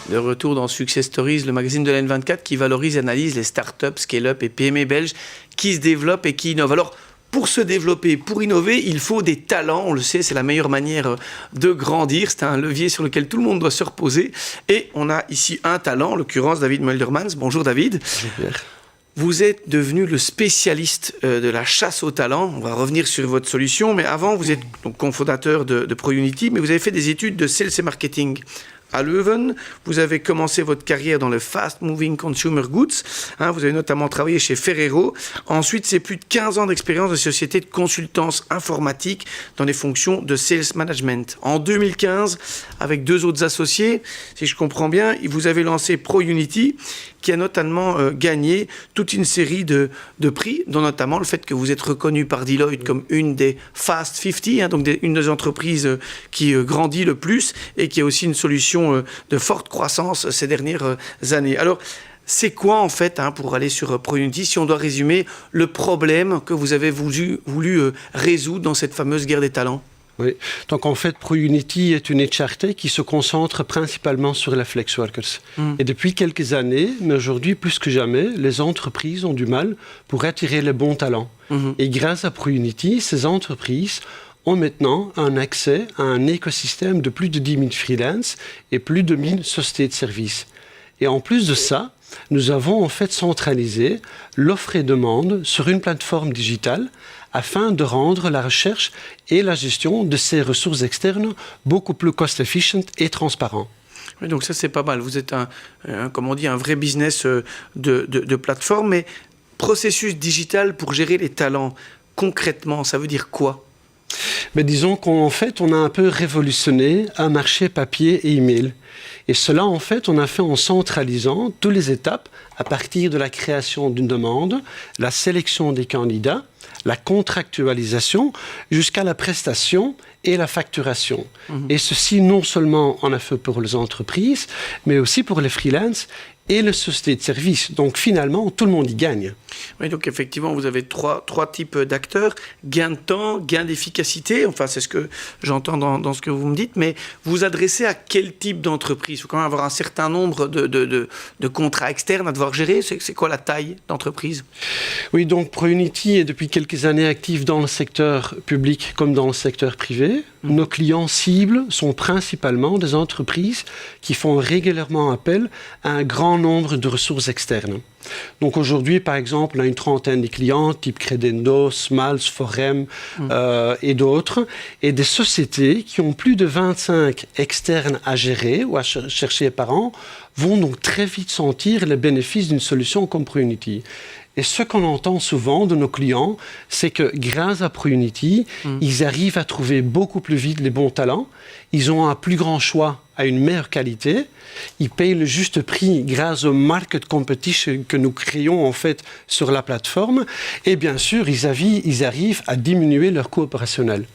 De retour dans Success Stories, le magazine de l'N24 qui valorise et analyse les startups, scale-up et PME belges qui se développent et qui innovent. Alors, pour se développer, pour innover, il faut des talents. On le sait, c'est la meilleure manière de grandir. C'est un levier sur lequel tout le monde doit se reposer. Et on a ici un talent, en l'occurrence David Muldermans. Bonjour David. Bonjour Pierre. Vous êtes devenu le spécialiste de la chasse aux talents. On va revenir sur votre solution. Mais avant, vous êtes donc cofondateur de ProUnity, mais vous avez fait des études de sales et marketing à Leuven. Vous avez commencé votre carrière dans le fast-moving consumer goods. Vous avez notamment travaillé chez Ferrero. Ensuite, c'est plus de 15 ans d'expérience de société de consultance informatique dans les fonctions de sales management. En 2015, avec 2 autres associés, si je comprends bien, vous avez lancé ProUnity, qui a notamment gagné toute une série de prix, dont notamment le fait que vous êtes reconnu par Deloitte comme une des Fast 50, donc une des entreprises qui grandit le plus et qui a aussi une solution de forte croissance ces dernières années. Alors, c'est quoi en fait, pour aller sur ProUnity, si on doit résumer le problème que vous avez voulu résoudre dans cette fameuse guerre des talents? Oui, donc en fait, ProUnity est une HR Tech qui se concentre principalement sur les flex workers. Et depuis quelques années, mais aujourd'hui plus que jamais, les entreprises ont du mal pour attirer les bons talents. Et grâce à ProUnity, ces entreprises ont maintenant un accès à un écosystème de plus de 10 000 freelance et plus de 1000 sociétés de services. Et en plus de ça, nous avons en fait centralisé l'offre et demande sur une plateforme digitale afin de rendre la recherche et la gestion de ces ressources externes beaucoup plus cost-efficient et transparent. Oui, donc ça, c'est pas mal. Vous êtes un vrai business de plateforme, mais processus digital pour gérer les talents, concrètement, ça veut dire quoi? Mais disons qu'en fait, on a un peu révolutionné un marché papier et email. Et cela, en fait, on a fait en centralisant toutes les étapes à partir de la création d'une demande, la sélection des candidats, la contractualisation, jusqu'à la prestation et la facturation. Et ceci, non seulement on a fait pour les entreprises, mais aussi pour les freelances et les sociétés de services. Donc finalement, tout le monde y gagne. Oui, donc effectivement, vous avez trois types d'acteurs. Gain de temps, gain d'efficacité, enfin c'est ce que j'entends dans ce que vous me dites, mais vous vous adressez à quel type d'entreprise? Il faut quand même avoir un certain nombre de contrats externes à devoir gérer. C'est quoi la taille d'entreprise? Oui, donc ProUnity est depuis quelques années actif dans le secteur public comme dans le secteur privé. Nos clients cibles sont principalement des entreprises qui font régulièrement appel à un grand nombre de ressources externes. Donc aujourd'hui, par exemple, on a une trentaine de clients, type Credendo, Smalls, Forem et d'autres, et des sociétés qui ont plus de 25 externes à gérer ou à chercher par an vont donc très vite sentir les bénéfices d'une solution comme ProUnity. Et ce qu'on entend souvent de nos clients, c'est que grâce à ProUnity, ils arrivent à trouver beaucoup plus vite les bons talents, ils ont un plus grand choix à une meilleure qualité, ils payent le juste prix grâce au market competition que nous créons en fait sur la plateforme, et bien sûr, ils arrivent à diminuer leur coût opérationnel.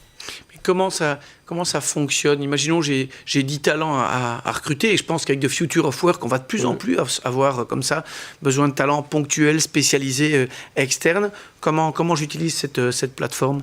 Comment ça fonctionne? Imaginons j'ai 10 talents à recruter et je pense qu'avec The Future of Work, on va de plus en plus avoir comme ça besoin de talents ponctuels, spécialisés, externes. Comment j'utilise cette plateforme?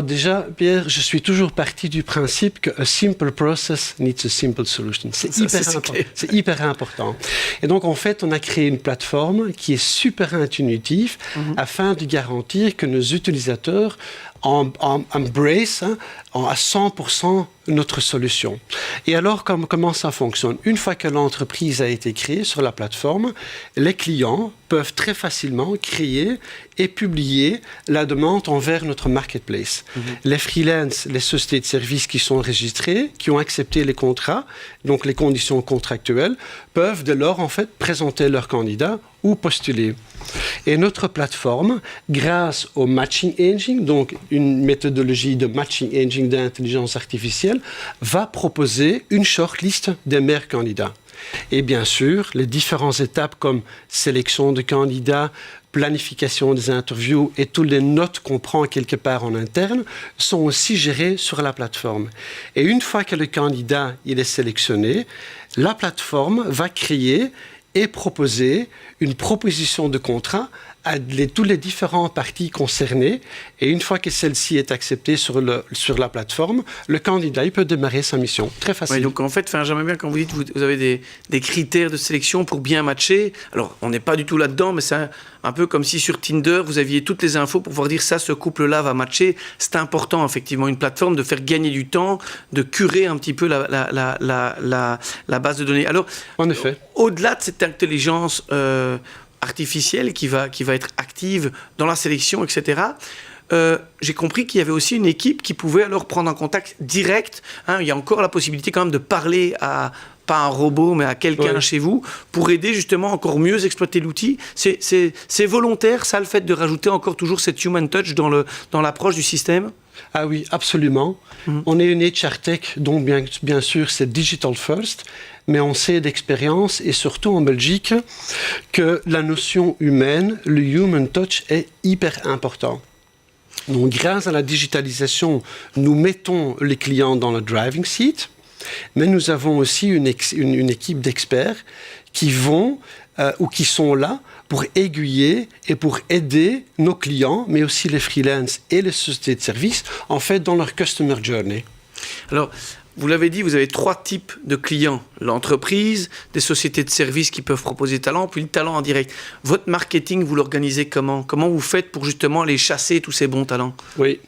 Déjà, Pierre, je suis toujours parti du principe que a simple process needs a simple solution. C'est hyper important. Et donc, en fait, on a créé une plateforme qui est super intuitive afin de garantir que nos utilisateurs embrace à 100% notre solution. Et alors, comment ça fonctionne? Une fois que l'entreprise a été créée sur la plateforme, les clients peuvent très facilement créer et publier la demande envers notre marketplace. Les freelances, les sociétés de services qui sont enregistrées, qui ont accepté les contrats, donc les conditions contractuelles, peuvent dès lors en fait présenter leurs candidats ou postuler. Et notre plateforme, grâce au matching engine, donc une méthodologie de matching engine d'intelligence artificielle, va proposer une shortlist des meilleurs candidats. Et bien sûr, les différentes étapes comme sélection de candidats, planification des interviews et toutes les notes qu'on prend quelque part en interne sont aussi gérées sur la plateforme. Et une fois que le candidat il est sélectionné, la plateforme va créer et proposer une proposition de contrat tous les différents parties concernées. Et une fois que celle-ci est acceptée sur la plateforme, le candidat il peut démarrer sa mission. Très facile. Oui, donc en fait, j'aimerais bien quand vous dites que vous avez des critères de sélection pour bien matcher. Alors, on n'est pas du tout là-dedans, mais c'est un peu comme si sur Tinder, vous aviez toutes les infos pour pouvoir dire ça, ce couple-là va matcher. C'est important, effectivement, une plateforme de faire gagner du temps, de curer un petit peu la base de données. Alors, en effet. Au-delà de cette intelligence artificielle qui va être active dans la sélection, etc., j'ai compris qu'il y avait aussi une équipe qui pouvait alors prendre un contact direct. Il y a encore la possibilité quand même de parler à, pas un robot, mais à quelqu'un chez vous, pour aider justement encore mieux exploiter l'outil. C'est volontaire, ça, le fait de rajouter encore toujours cette human touch dans l'approche du système? Ah oui, absolument. On est une HR Tech, donc bien sûr c'est digital first, mais on sait d'expérience, et surtout en Belgique, que la notion humaine, le human touch, est hyper important. Donc grâce à la digitalisation, nous mettons les clients dans le driving seat, mais nous avons aussi une équipe d'experts qui vont ou qui sont là pour aiguiller et pour aider nos clients, mais aussi les freelances et les sociétés de services, en fait, dans leur customer journey. Alors, vous l'avez dit, vous avez 3 types de clients. L'entreprise, des sociétés de services qui peuvent proposer des talents, puis le talent en direct. Votre marketing, vous l'organisez comment? Comment vous faites pour justement aller chasser tous ces bons talents? Oui.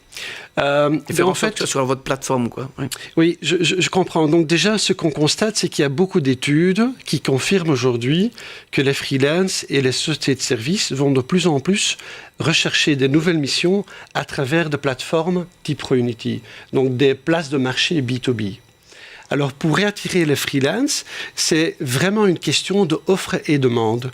Et faire en fait sur votre plateforme, quoi. Oui, je comprends. Donc déjà, ce qu'on constate, c'est qu'il y a beaucoup d'études qui confirment aujourd'hui que les freelances et les sociétés de services vont de plus en plus rechercher des nouvelles missions à travers des plateformes type ProUnity, donc des places de marché B2B. Alors, pour réattirer les freelances, c'est vraiment une question d'offre et demande.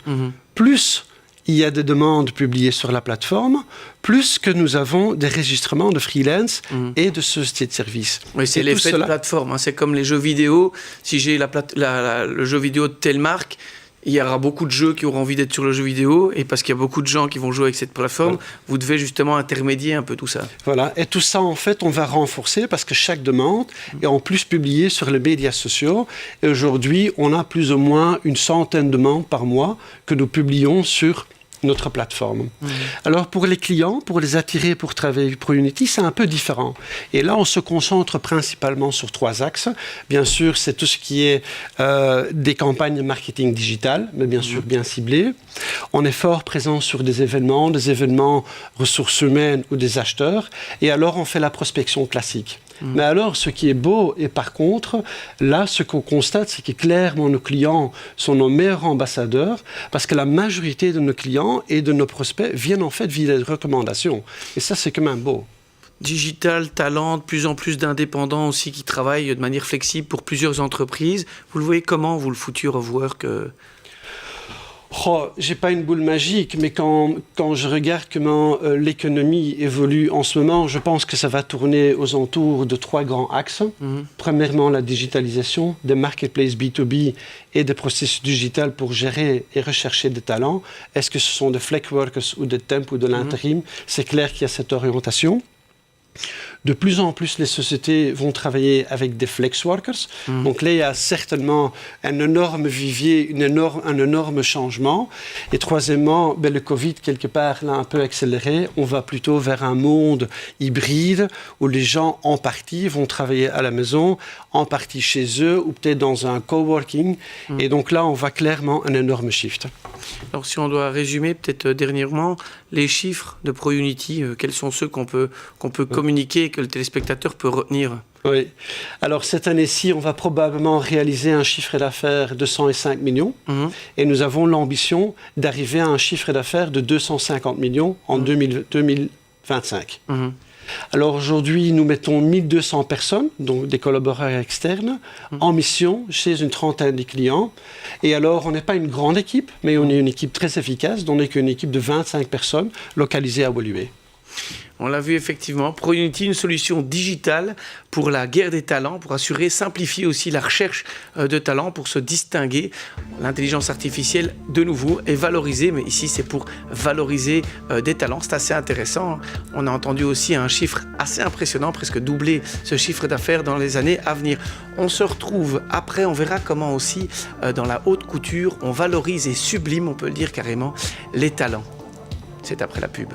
Plus il y a des demandes publiées sur la plateforme, plus que nous avons des enregistrements de freelance et de sociétés de services. Oui, c'est l'effet de plateforme. C'est comme les jeux vidéo. Si j'ai le jeu vidéo de telle marque, il y aura beaucoup de jeux qui auront envie d'être sur le jeu vidéo, et parce qu'il y a beaucoup de gens qui vont jouer avec cette plateforme, vous devez justement intermédier un peu tout ça. Voilà, et tout ça, en fait, on va renforcer parce que chaque demande est en plus publiée sur les médias sociaux. Et aujourd'hui, on a plus ou moins une centaine de demandes par mois que nous publions sur notre plateforme. Alors pour les clients, pour les attirer pour travailler ProUnity, c'est un peu différent. Et là, on se concentre principalement sur 3 axes. Bien sûr, c'est tout ce qui est des campagnes de marketing digital, mais bien sûr bien ciblées. On est fort présent sur des événements ressources humaines ou des acheteurs. Et alors, on fait la prospection classique. Mais alors, ce qui est beau, et par contre, là, ce qu'on constate, c'est que clairement, nos clients sont nos meilleurs ambassadeurs, parce que la majorité de nos clients et de nos prospects viennent en fait via des recommandations. Et ça, c'est quand même beau. Digital, talent, de plus en plus d'indépendants aussi qui travaillent de manière flexible pour plusieurs entreprises. Vous le voyez comment, vous, le future of work j'ai pas une boule magique, mais quand je regarde comment l'économie évolue en ce moment, je pense que ça va tourner aux alentours de 3 grands axes. Premièrement, la digitalisation des marketplaces B2B et des processus digitaux pour gérer et rechercher des talents. Est-ce que ce sont des flex workers ou des temps ou de l'intérim? C'est clair qu'il y a cette orientation. De plus en plus, les sociétés vont travailler avec des flex workers. Donc là, il y a certainement un énorme vivier, un énorme changement. Et troisièmement, le Covid, quelque part, l'a un peu accéléré. On va plutôt vers un monde hybride où les gens, en partie, vont travailler à la maison, en partie chez eux ou peut-être dans un coworking. Et donc là, on voit clairement un énorme shift. Alors, si on doit résumer, peut-être dernièrement, les chiffres de ProUnity, quels sont ceux qu'on peut communiquer et que le téléspectateur peut retenir? Oui. Alors, cette année-ci, on va probablement réaliser un chiffre d'affaires de 105 millions. Et nous avons l'ambition d'arriver à un chiffre d'affaires de 250 millions en 2025. Alors aujourd'hui, nous mettons 1200 personnes, donc des collaborateurs externes, en mission chez une trentaine de clients. Et alors, on n'est pas une grande équipe, mais on est une équipe très efficace, donc on est une équipe de 25 personnes localisées à Woluwe. On l'a vu effectivement, ProUnity, une solution digitale pour la guerre des talents, pour assurer, simplifier aussi la recherche de talents, pour se distinguer. L'intelligence artificielle, de nouveau, est valorisée, mais ici c'est pour valoriser des talents. C'est assez intéressant. On a entendu aussi un chiffre assez impressionnant, presque doubler ce chiffre d'affaires dans les années à venir. On se retrouve après, on verra comment aussi dans la haute couture, on valorise et sublime, on peut le dire carrément, les talents. C'est après la pub.